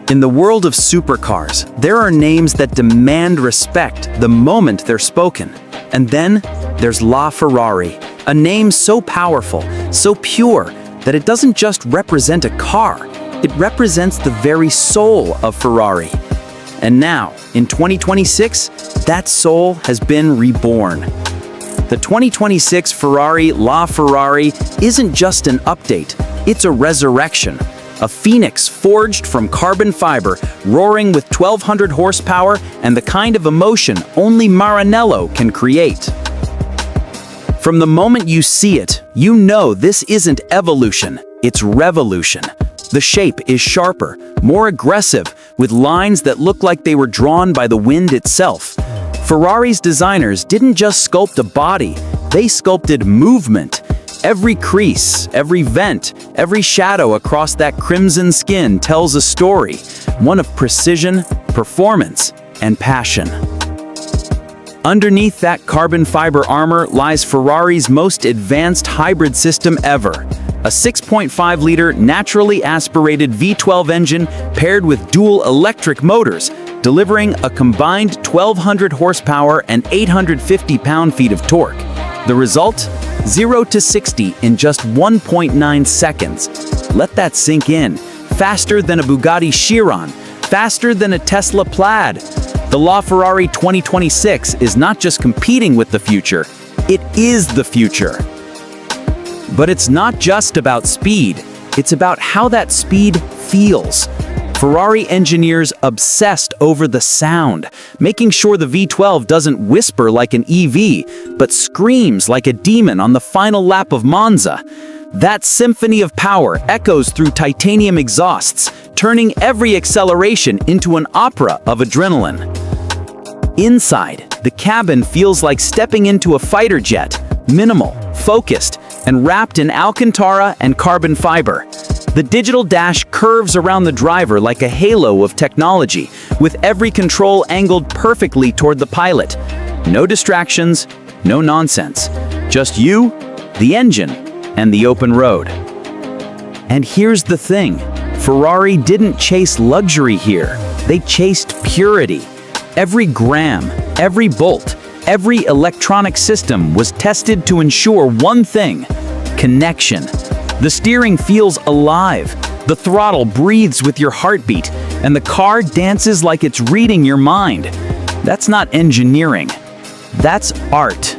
In the world of supercars, there are names that demand respect the moment they're spoken. And then there's LaFerrari, a name so powerful, so pure, that it doesn't just represent a car, it represents the very soul of Ferrari. And now, in 2026, that soul has been reborn. The 2026 Ferrari LaFerrari isn't just an update, it's a resurrection. A phoenix forged from carbon fiber, roaring with 1,200 horsepower and the kind of emotion only Maranello can create. From the moment you see it, you know this isn't evolution, it's revolution. The shape is sharper, more aggressive, with lines that look like they were drawn by the wind itself. Ferrari's designers didn't just sculpt a body, they sculpted movement. Every crease, every vent, every shadow across that crimson skin tells a story, one of precision, performance, and passion. Underneath that carbon fiber armor lies Ferrari's most advanced hybrid system ever. A 6.5-liter naturally aspirated V12 engine paired with dual electric motors, delivering a combined 1,200 horsepower and 850 pound-feet of torque. The result? 0 to 60 in just 1.9 seconds. Let that sink in. Faster than a Bugatti Chiron, faster than a Tesla Plaid. The LaFerrari 2026 is not just competing with the future, it is the future. But it's not just about speed, it's about how that speed feels. Ferrari engineers obsessed over the sound, making sure the V12 doesn't whisper like an EV, but screams like a demon on the final lap of Monza. That symphony of power echoes through titanium exhausts, turning every acceleration into an opera of adrenaline. Inside, the cabin feels like stepping into a fighter jet, minimal, focused, and wrapped in Alcantara and carbon fiber. The digital dash curves around the driver like a halo of technology, with every control angled perfectly toward the pilot. No distractions, no nonsense. Just you, the engine, and the open road. And here's the thing, Ferrari didn't chase luxury here. They chased purity. Every gram, every bolt, every electronic system was tested to ensure one thing: connection. The steering feels alive, the throttle breathes with your heartbeat, and the car dances like it's reading your mind. That's not engineering, that's art.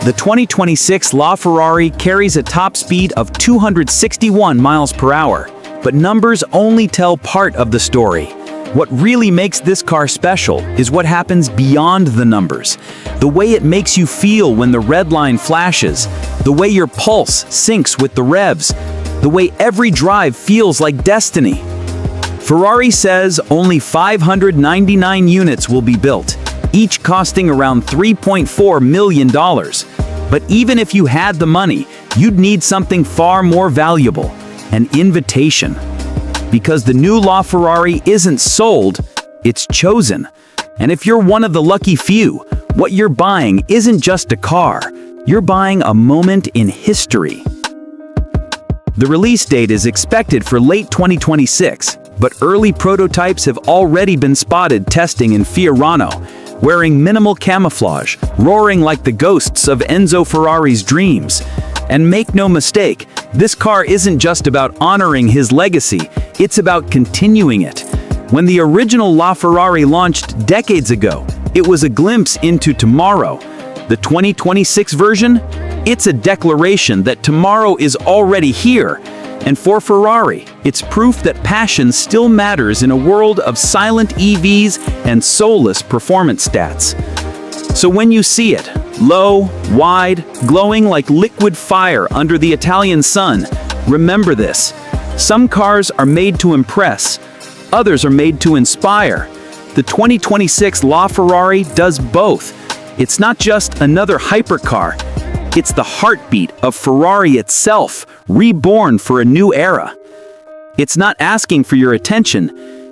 The 2026 LaFerrari carries a top speed of 261 miles per hour, but numbers only tell part of the story. What really makes this car special is what happens beyond the numbers. The way it makes you feel when the red line flashes, the way your pulse syncs with the revs, the way every drive feels like destiny. Ferrari says only 599 units will be built, each costing around $3.4 million. But even if you had the money, you'd need something far more valuable: an invitation. Because the new LaFerrari isn't sold, it's chosen. And if you're one of the lucky few, what you're buying isn't just a car, you're buying a moment in history. The release date is expected for late 2026, but early prototypes have already been spotted testing in Fiorano, wearing minimal camouflage, roaring like the ghosts of Enzo Ferrari's dreams. And make no mistake, this car isn't just about honoring his legacy, it's about continuing it. When the original LaFerrari launched decades ago, it was a glimpse into tomorrow. The 2026 version? It's a declaration that tomorrow is already here. And for Ferrari, it's proof that passion still matters in a world of silent EVs and soulless performance stats. So when you see it, low, wide, glowing like liquid fire under the Italian sun, remember this: some cars are made to impress, others are made to inspire. The 2026 LaFerrari does both. It's not just another hypercar, it's the heartbeat of Ferrari itself, reborn for a new era. It's not asking for your attention,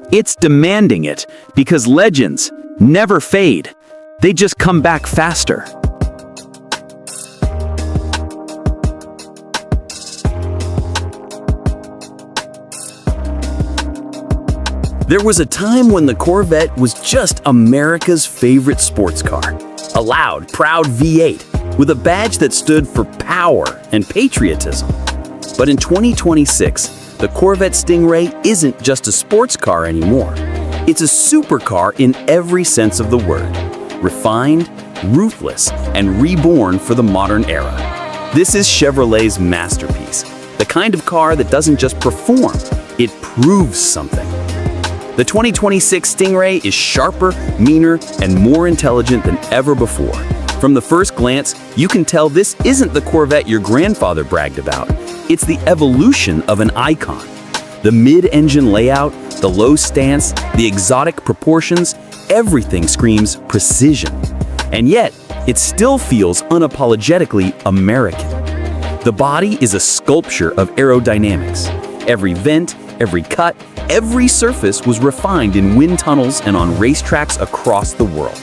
it's demanding it, because legends never fade. They just come back faster. There was a time when the Corvette was just America's favorite sports car. A loud, proud V8 with a badge that stood for power and patriotism. But in 2026, the Corvette Stingray isn't just a sports car anymore. It's a supercar in every sense of the word. Refined, ruthless, and reborn for the modern era. This is Chevrolet's masterpiece. The kind of car that doesn't just perform, it proves something. The 2026 Stingray is sharper, meaner, and more intelligent than ever before. From the first glance, you can tell this isn't the Corvette your grandfather bragged about. It's the evolution of an icon. The mid-engine layout, the low stance, the exotic proportions, everything screams precision. And yet, it still feels unapologetically American. The body is a sculpture of aerodynamics. Every vent, every cut, every surface was refined in wind tunnels and on racetracks across the world.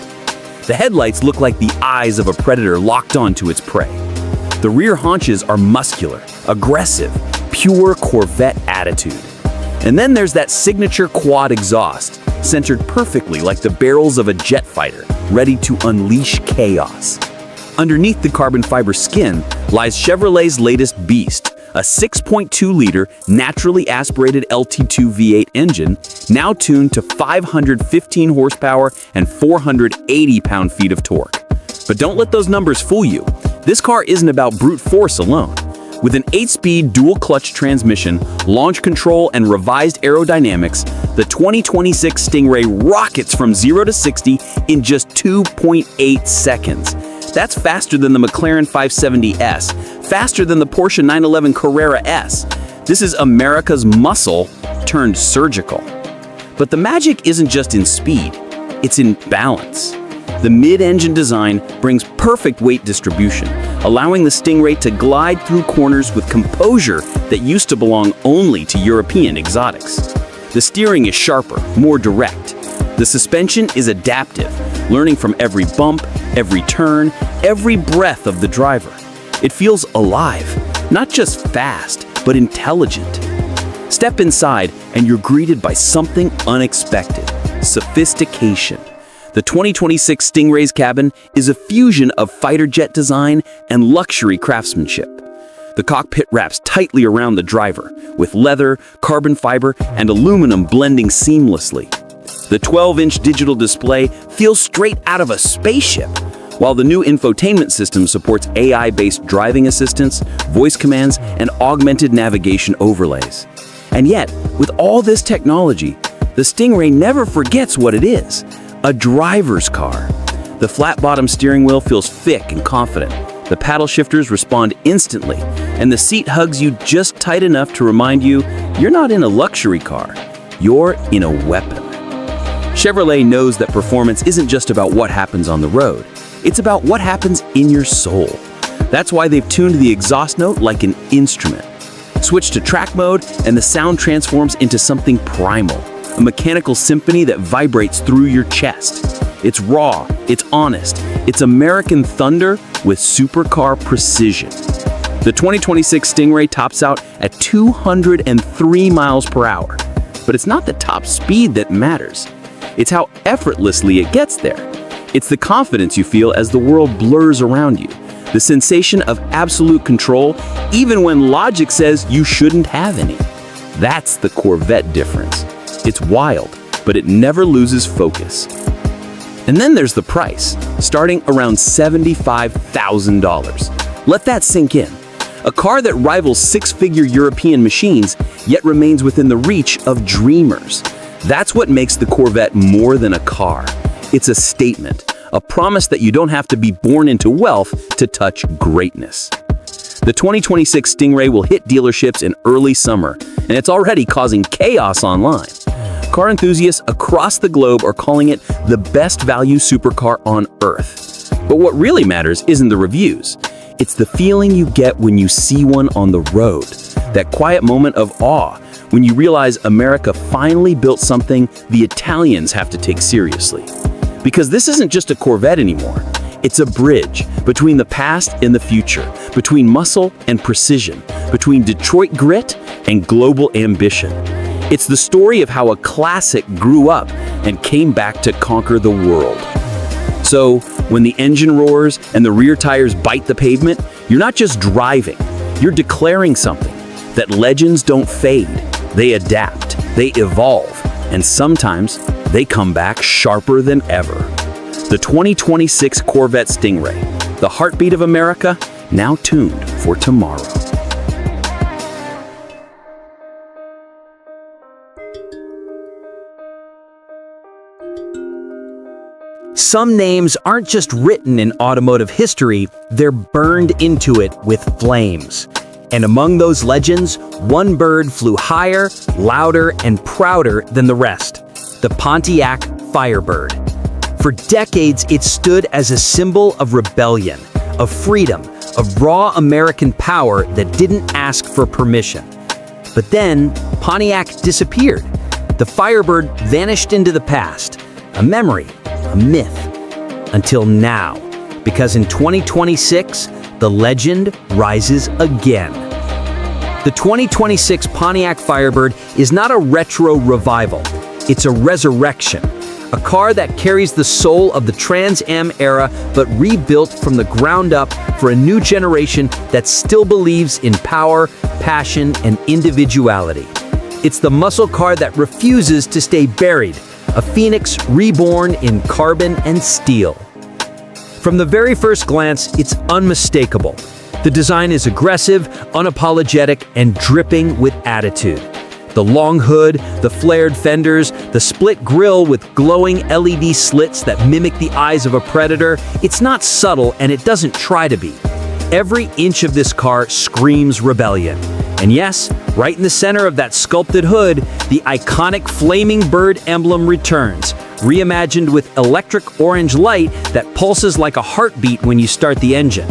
The headlights look like the eyes of a predator locked onto its prey. The rear haunches are muscular, aggressive, pure Corvette attitude. And then there's that signature quad exhaust, centered perfectly like the barrels of a jet fighter, ready to unleash chaos. Underneath the carbon fiber skin lies Chevrolet's latest beast, a 6.2-liter naturally aspirated LT2 V8 engine, now tuned to 515 horsepower and 480 pound-feet of torque. But don't let those numbers fool you. This car isn't about brute force alone. With an 8-speed dual-clutch transmission, launch control, and revised aerodynamics, the 2026 Stingray rockets from 0 to 60 in just 2.8 seconds. That's faster than the McLaren 570S, faster than the Porsche 911 Carrera S. This is America's muscle turned surgical. But the magic isn't just in speed, it's in balance. The mid-engine design brings perfect weight distribution, allowing the Stingray to glide through corners with composure that used to belong only to European exotics. The steering is sharper, more direct. The suspension is adaptive, learning from every bump, every turn, every breath of the driver. It feels alive, not just fast, but intelligent. Step inside and you're greeted by something unexpected: sophistication. The 2026 Stingray's cabin is a fusion of fighter jet design and luxury craftsmanship. The cockpit wraps tightly around the driver, with leather, carbon fiber, and aluminum blending seamlessly. The 12-inch digital display feels straight out of a spaceship, while the new infotainment system supports AI-based driving assistance, voice commands, and augmented navigation overlays. And yet, with all this technology, the Stingray never forgets what it is: a driver's car. The flat-bottom steering wheel feels thick and confident. The paddle shifters respond instantly, and the seat hugs you just tight enough to remind you you're not in a luxury car, you're in a weapon. Chevrolet knows that performance isn't just about what happens on the road, it's about what happens in your soul. That's why they've tuned the exhaust note like an instrument. Switch to track mode and the sound transforms into something primal, a mechanical symphony that vibrates through your chest. It's raw, it's honest, it's American thunder with supercar precision. The 2026 Stingray tops out at 203 miles per hour. But it's not the top speed that matters. It's how effortlessly it gets there. It's the confidence you feel as the world blurs around you. The sensation of absolute control, even when logic says you shouldn't have any. That's the Corvette difference. It's wild, but it never loses focus. And then there's the price, starting around $75,000. Let that sink in. A car that rivals six-figure European machines, yet remains within the reach of dreamers. That's what makes the Corvette more than a car. It's a statement, a promise that you don't have to be born into wealth to touch greatness. The 2026 Stingray will hit dealerships in early summer, and it's already causing chaos online. Car enthusiasts across the globe are calling it the best value supercar on Earth. But what really matters isn't the reviews. It's the feeling you get when you see one on the road. That quiet moment of awe when you realize America finally built something the Italians have to take seriously. Because this isn't just a Corvette anymore. It's a bridge between the past and the future, between muscle and precision, between Detroit grit and global ambition. It's the story of how a classic grew up and came back to conquer the world. So, when the engine roars and the rear tires bite the pavement, you're not just driving, you're declaring something. That legends don't fade, they adapt, they evolve, and sometimes they come back sharper than ever. The 2026 Corvette Stingray, the heartbeat of America, now tuned for tomorrow. Some names aren't just written in automotive history, they're burned into it with flames. And among those legends, one bird flew higher, louder, and prouder than the rest: the Pontiac Firebird. For decades, it stood as a symbol of rebellion, of freedom, of raw American power that didn't ask for permission. But then, Pontiac disappeared. The Firebird vanished into the past, a memory, a myth, until now, because in 2026, the legend rises again. The 2026 Pontiac Firebird is not a retro revival, it's a resurrection, a car that carries the soul of the Trans Am era but rebuilt from the ground up for a new generation that still believes in power, passion, and individuality. It's the muscle car that refuses to stay buried, a phoenix reborn in carbon and steel. From the very first glance, it's unmistakable. The design is aggressive, unapologetic, and dripping with attitude. The long hood, the flared fenders, the split grille with glowing LED slits that mimic the eyes of a predator, it's not subtle and it doesn't try to be. Every inch of this car screams rebellion. And yes, right in the center of that sculpted hood, the iconic flaming bird emblem returns, reimagined with electric orange light that pulses like a heartbeat when you start the engine.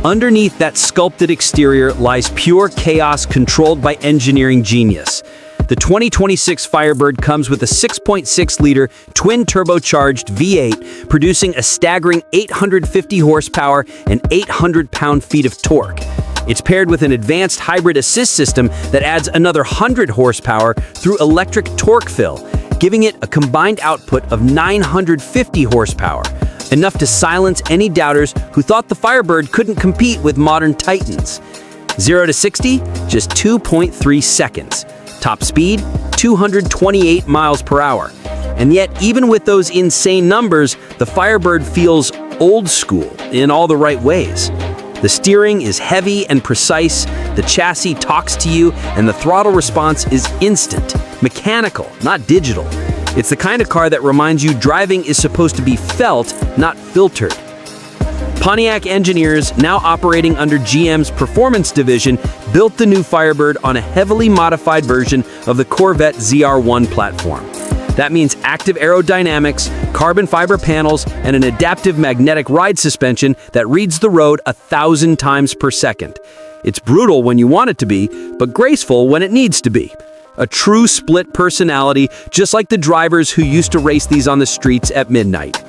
Underneath that sculpted exterior lies pure chaos controlled by engineering genius. The 2026 Firebird comes with a 6.6-liter twin-turbocharged V8, producing a staggering 850 horsepower and 800 pound-feet of torque. It's paired with an advanced hybrid assist system that adds another 100 horsepower through electric torque fill, giving it a combined output of 950 horsepower, enough to silence any doubters who thought the Firebird couldn't compete with modern Titans. 0 to 60, just 2.3 seconds. Top speed, 228 miles per hour. And yet, even with those insane numbers, the Firebird feels old school in all the right ways. The steering is heavy and precise, the chassis talks to you, and the throttle response is instant, mechanical, not digital. It's the kind of car that reminds you driving is supposed to be felt, not filtered. Pontiac engineers, now operating under GM's performance division, built the new Firebird on a heavily modified version of the Corvette ZR1 platform. That means active aerodynamics, carbon fiber panels, and an adaptive magnetic ride suspension that reads the road 1,000 times per second. It's brutal when you want it to be, but graceful when it needs to be. A true split personality, just like the drivers who used to race these on the streets at midnight.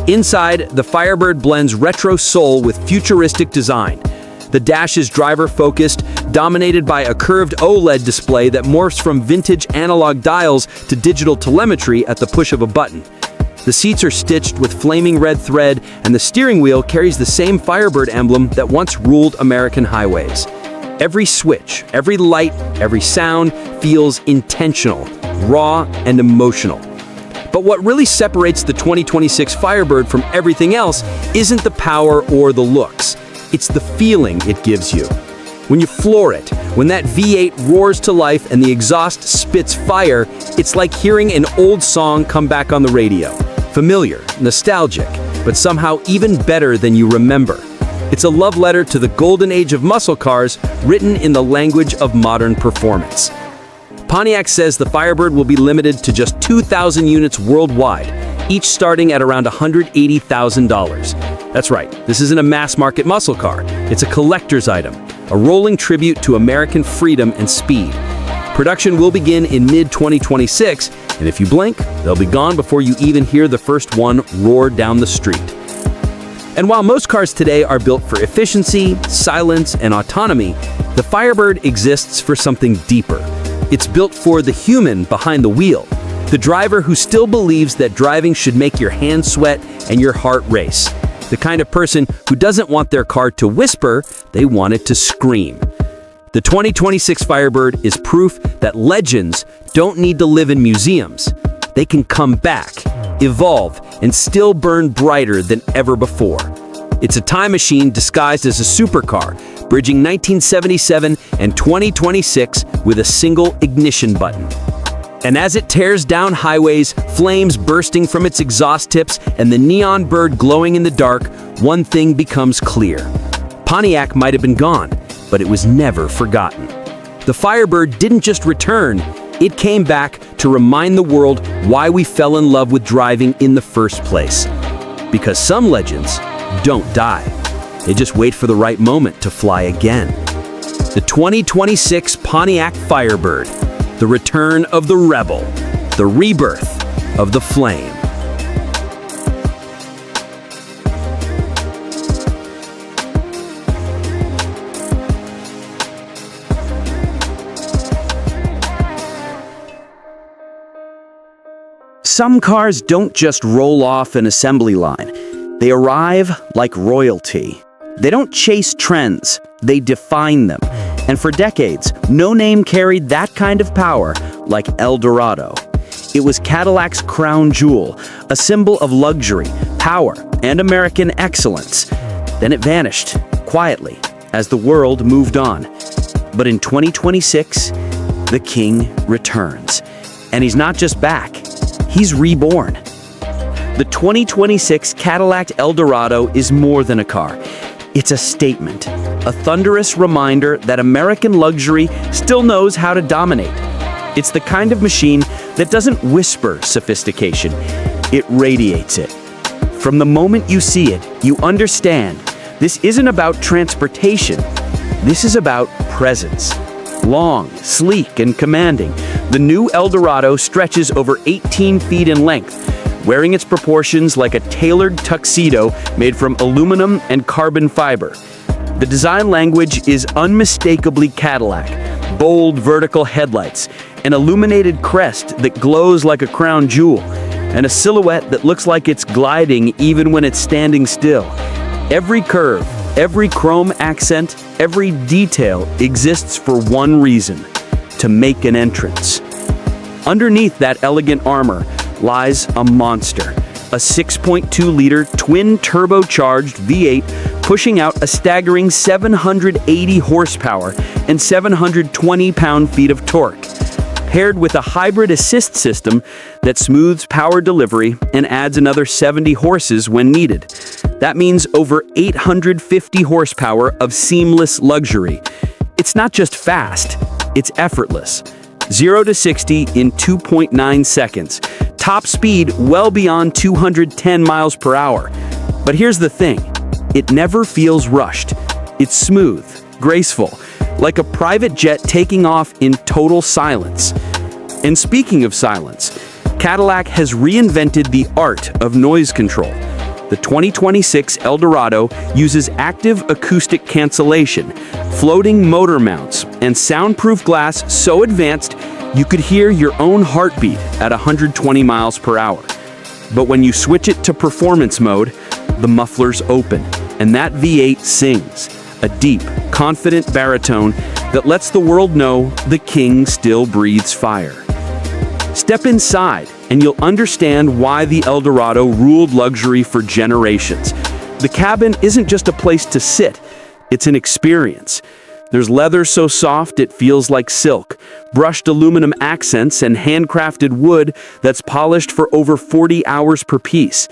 Inside, the Firebird blends retro soul with futuristic design. The dash is driver-focused, dominated by a curved OLED display that morphs from vintage analog dials to digital telemetry at the push of a button. The seats are stitched with flaming red thread, and the steering wheel carries the same Firebird emblem that once ruled American highways. Every switch, every light, every sound feels intentional, raw, and emotional. But what really separates the 2026 Firebird from everything else isn't the power or the looks. It's the feeling it gives you. When you floor it, when that V8 roars to life and the exhaust spits fire, it's like hearing an old song come back on the radio. Familiar, nostalgic, but somehow even better than you remember. It's a love letter to the golden age of muscle cars, written in the language of modern performance. Pontiac says the Firebird will be limited to just 2,000 units worldwide, each starting at around $180,000. That's right, this isn't a mass-market muscle car. It's a collector's item, a rolling tribute to American freedom and speed. Production will begin in mid-2026, and if you blink, they'll be gone before you even hear the first one roar down the street. And while most cars today are built for efficiency, silence, and autonomy, the Firebird exists for something deeper. It's built for the human behind the wheel, the driver who still believes that driving should make your hands sweat and your heart race. The kind of person who doesn't want their car to whisper, they want it to scream. The 2026 Firebird is proof that legends don't need to live in museums. They can come back, evolve, and still burn brighter than ever before. It's a time machine disguised as a supercar, bridging 1977 and 2026 with a single ignition button. And as it tears down highways, flames bursting from its exhaust tips and the neon bird glowing in the dark, one thing becomes clear. Pontiac might have been gone, but it was never forgotten. The Firebird didn't just return, it came back to remind the world why we fell in love with driving in the first place. Because some legends don't die. They just wait for the right moment to fly again. The 2026 Pontiac Firebird, the return of the rebel, the rebirth of the flame. Some cars don't just roll off an assembly line. They arrive like royalty. They don't chase trends, they define them. And for decades, no name carried that kind of power like El Dorado. It was Cadillac's crown jewel, a symbol of luxury, power, and American excellence. Then it vanished, quietly, as the world moved on. But in 2026, the king returns. And he's not just back, he's reborn. The 2026 Cadillac Eldorado is more than a car. It's a statement, a thunderous reminder that American luxury still knows how to dominate. It's the kind of machine that doesn't whisper sophistication, it radiates it. From the moment you see it, you understand this isn't about transportation, this is about presence. Long, sleek, and commanding, the new Eldorado stretches over 18 feet in length, wearing its proportions like a tailored tuxedo made from aluminum and carbon fiber. The design language is unmistakably Cadillac, bold vertical headlights, an illuminated crest that glows like a crown jewel, and a silhouette that looks like it's gliding even when it's standing still. Every curve, every chrome accent, every detail exists for one reason: to make an entrance. Underneath that elegant armor lies a monster, a 6.2-liter twin-turbocharged V8 pushing out a staggering 780 horsepower and 720 pound-feet of torque, paired with a hybrid assist system that smooths power delivery and adds another 70 horses when needed. That means over 850 horsepower of seamless luxury. It's not just fast, it's effortless. 0 to 60 in 2.9 seconds. Top speed well beyond 210 miles per hour. But here's the thing, it never feels rushed. It's smooth, graceful, like a private jet taking off in total silence. And speaking of silence, Cadillac has reinvented the art of noise control. The 2026 Eldorado uses active acoustic cancellation, floating motor mounts, and soundproof glass so advanced you could hear your own heartbeat at 120 miles per hour. But when you switch it to performance mode, the mufflers open, and that V8 sings, a deep, confident baritone that lets the world know the king still breathes fire. Step inside, and you'll understand why the Eldorado ruled luxury for generations. The cabin isn't just a place to sit, it's an experience. There's leather so soft it feels like silk, brushed aluminum accents, and handcrafted wood that's polished for over 40 hours per piece.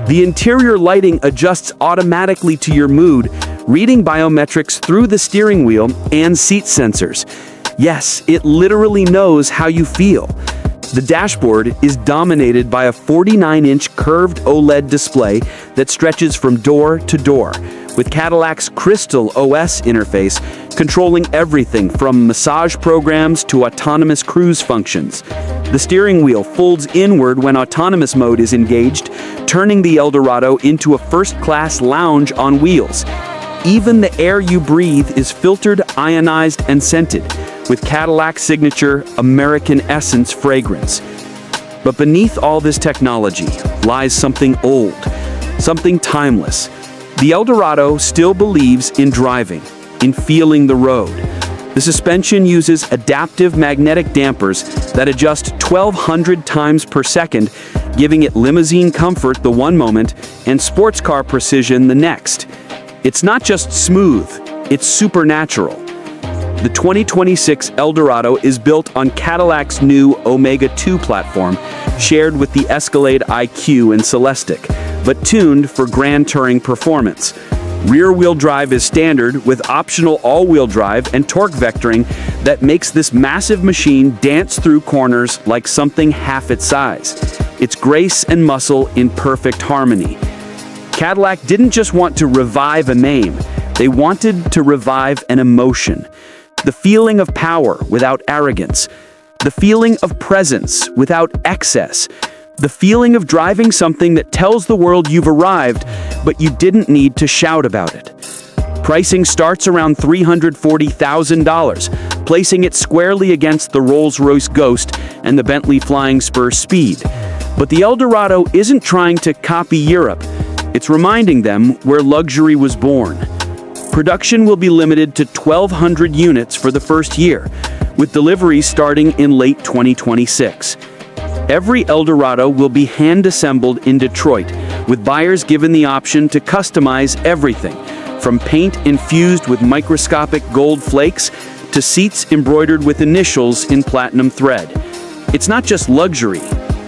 The interior lighting adjusts automatically to your mood, reading biometrics through the steering wheel and seat sensors. Yes, it literally knows how you feel. The dashboard is dominated by a 49-inch curved OLED display that stretches from door to door, with Cadillac's Crystal OS interface controlling everything from massage programs to autonomous cruise functions. The steering wheel folds inward when autonomous mode is engaged, turning the Eldorado into a first-class lounge on wheels. Even the air you breathe is filtered, ionized, and scented, with Cadillac's signature American Essence fragrance. But beneath all this technology lies something old, something timeless. The Eldorado still believes in driving, in feeling the road. The suspension uses adaptive magnetic dampers that adjust 1,200 times per second, giving it limousine comfort the one moment and sports car precision the next. It's not just smooth, it's supernatural. The 2026 Eldorado is built on Cadillac's new Omega 2 platform, shared with the Escalade IQ and Celestiq, but tuned for grand touring performance. Rear-wheel drive is standard, with optional all-wheel drive and torque vectoring that makes this massive machine dance through corners like something half its size. It's grace and muscle in perfect harmony. Cadillac didn't just want to revive a name, they wanted to revive an emotion. The feeling of power without arrogance. The feeling of presence without excess. The feeling of driving something that tells the world you've arrived, but you didn't need to shout about it. Pricing starts around $340,000, placing it squarely against the Rolls-Royce Ghost and the Bentley Flying Spur Speed. But the Eldorado isn't trying to copy Europe. It's reminding them where luxury was born. Production will be limited to 1,200 units for the first year, with deliveries starting in late 2026. Every Eldorado will be hand-assembled in Detroit, with buyers given the option to customize everything, from paint infused with microscopic gold flakes to seats embroidered with initials in platinum thread. It's not just luxury,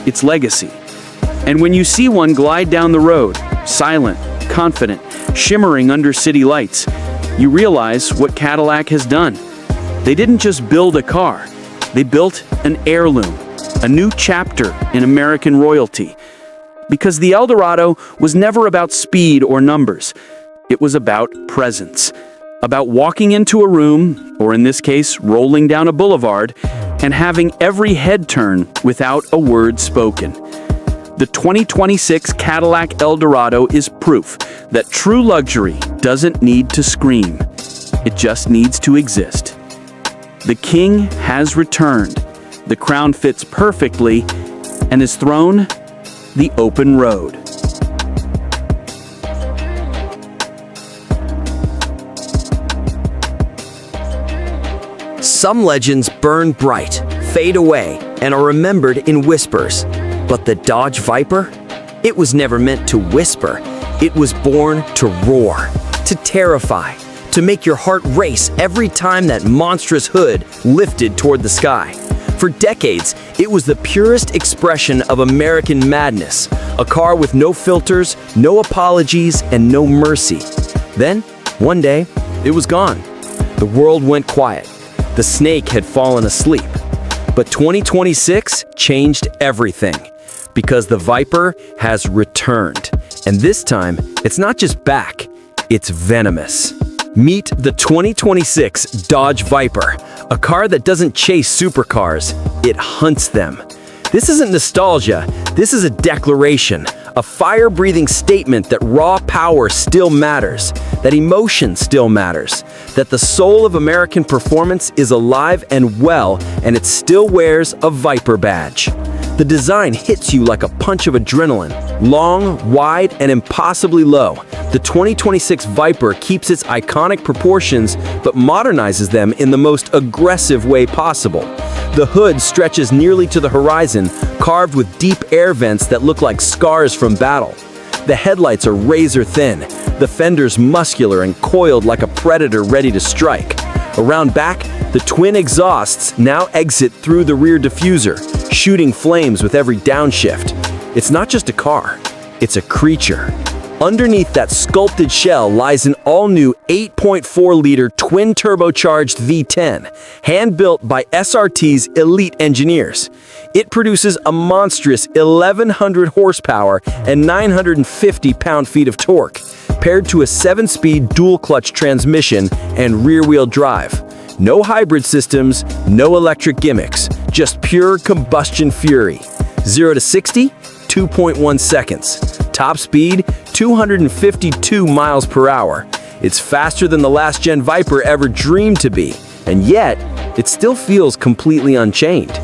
it's legacy. And when you see one glide down the road, silent, confident, shimmering under city lights, you realize what Cadillac has done. They didn't just build a car, they built an heirloom, a new chapter in American royalty. Because the Eldorado was never about speed or numbers. It was about presence. About walking into a room, or in this case, rolling down a boulevard, and having every head turn without a word spoken. The 2026 Cadillac Eldorado is proof that true luxury doesn't need to scream. It just needs to exist. The king has returned. The crown fits perfectly, and his throne, the open road. Some legends burn bright, fade away, and are remembered in whispers. But the Dodge Viper? It was never meant to whisper. It was born to roar, to terrify, to make your heart race every time that monstrous hood lifted toward the sky. For decades, it was the purest expression of American madness, a car with no filters, no apologies, and no mercy. Then, one day, it was gone. The world went quiet. The snake had fallen asleep. But 2026 changed everything, because the Viper has returned. And this time, it's not just back, it's venomous. Meet the 2026 Dodge Viper, a car that doesn't chase supercars, it hunts them. This isn't nostalgia, this is a declaration, a fire-breathing statement that raw power still matters, that emotion still matters, that the soul of American performance is alive and well, and it still wears a Viper badge. The design hits you like a punch of adrenaline. Long, wide, and impossibly low, the 2026 Viper keeps its iconic proportions but modernizes them in the most aggressive way possible. The hood stretches nearly to the horizon, carved with deep air vents that look like scars from battle. The headlights are razor thin, the fenders muscular and coiled like a predator ready to strike. Around back, the twin exhausts now exit through the rear diffuser, shooting flames with every downshift. It's not just a car, it's a creature. Underneath that sculpted shell lies an all-new 8.4-liter twin-turbocharged V10, hand-built by SRT's elite engineers. It produces a monstrous 1,100 horsepower and 950 pound-feet of torque, paired to a 7-speed dual-clutch transmission and rear-wheel drive. No hybrid systems, no electric gimmicks, just pure combustion fury. 0 to 60, 2.1 seconds. Top speed, 252 miles per hour. It's faster than the last-gen Viper ever dreamed to be, and yet, it still feels completely unchained.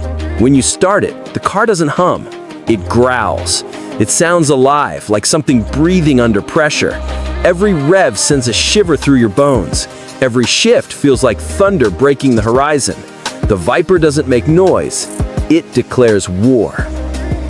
When you start it, the car doesn't hum. It growls. It sounds alive, like something breathing under pressure. Every rev sends a shiver through your bones. Every shift feels like thunder breaking the horizon. The Viper doesn't make noise. It declares war.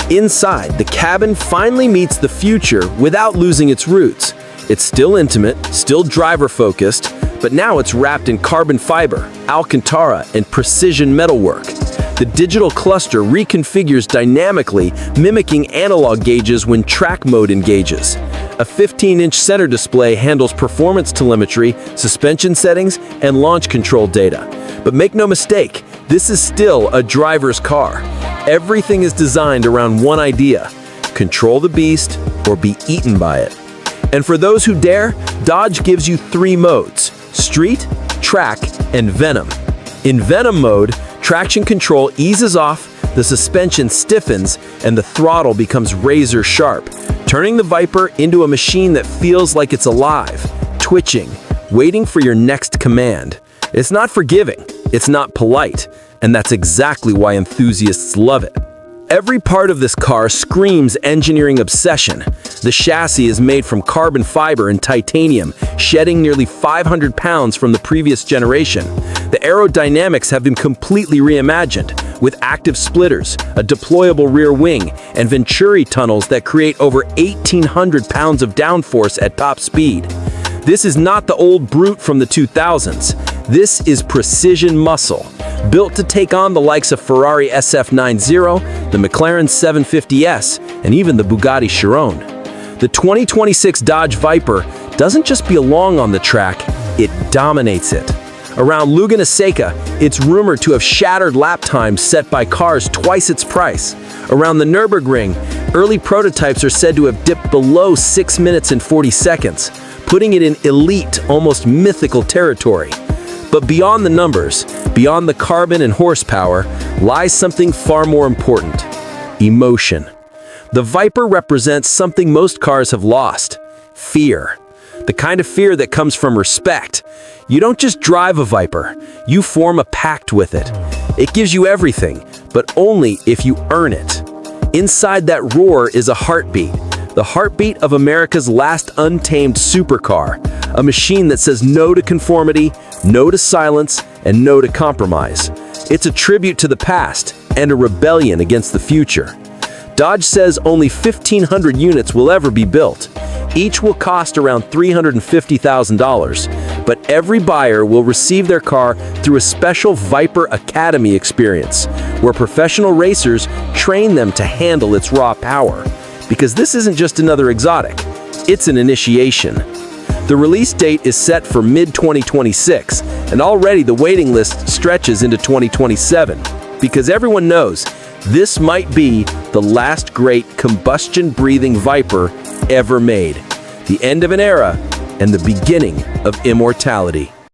Inside, the cabin finally meets the future without losing its roots. It's still intimate, still driver-focused, but now it's wrapped in carbon fiber, Alcantara, and precision metalwork. The digital cluster reconfigures dynamically, mimicking analog gauges when track mode engages. A 15-inch center display handles performance telemetry, suspension settings, and launch control data. But make no mistake, this is still a driver's car. Everything is designed around one idea: control the beast or be eaten by it. And for those who dare, Dodge gives you 3 modes: street, track, and venom. In venom mode, traction control eases off, the suspension stiffens, and the throttle becomes razor sharp, turning the Viper into a machine that feels like it's alive, twitching, waiting for your next command. It's not forgiving, it's not polite, and that's exactly why enthusiasts love it. Every part of this car screams engineering obsession. The chassis is made from carbon fiber and titanium, shedding nearly 500 pounds from the previous generation. The aerodynamics have been completely reimagined, with active splitters, a deployable rear wing, and Venturi tunnels that create over 1,800 pounds of downforce at top speed. This is not the old brute from the 2000s. This is precision muscle, built to take on the likes of Ferrari SF90, the McLaren 750S, and even the Bugatti Chiron. The 2026 Dodge Viper doesn't just belong on the track, it dominates it. Around Laguna Seca, it's rumored to have shattered lap times set by cars twice its price. Around the Nürburgring, early prototypes are said to have dipped below 6 minutes and 40 seconds, putting it in elite, almost mythical territory. But beyond the numbers, beyond the carbon and horsepower, lies something far more important: emotion. The Viper represents something most cars have lost: fear. The kind of fear that comes from respect. You don't just drive a Viper, you form a pact with it. It gives you everything, but only if you earn it. Inside that roar is a heartbeat. The heartbeat of America's last untamed supercar, a machine that says no to conformity, no to silence, and no to compromise. It's a tribute to the past and a rebellion against the future. Dodge says only 1,500 units will ever be built. Each will cost around $350,000, but every buyer will receive their car through a special Viper Academy experience, where professional racers train them to handle its raw power. Because this isn't just another exotic, it's an initiation. The release date is set for mid-2026, and already the waiting list stretches into 2027, because everyone knows this might be the last great combustion-breathing Viper ever made. The end of an era and the beginning of immortality.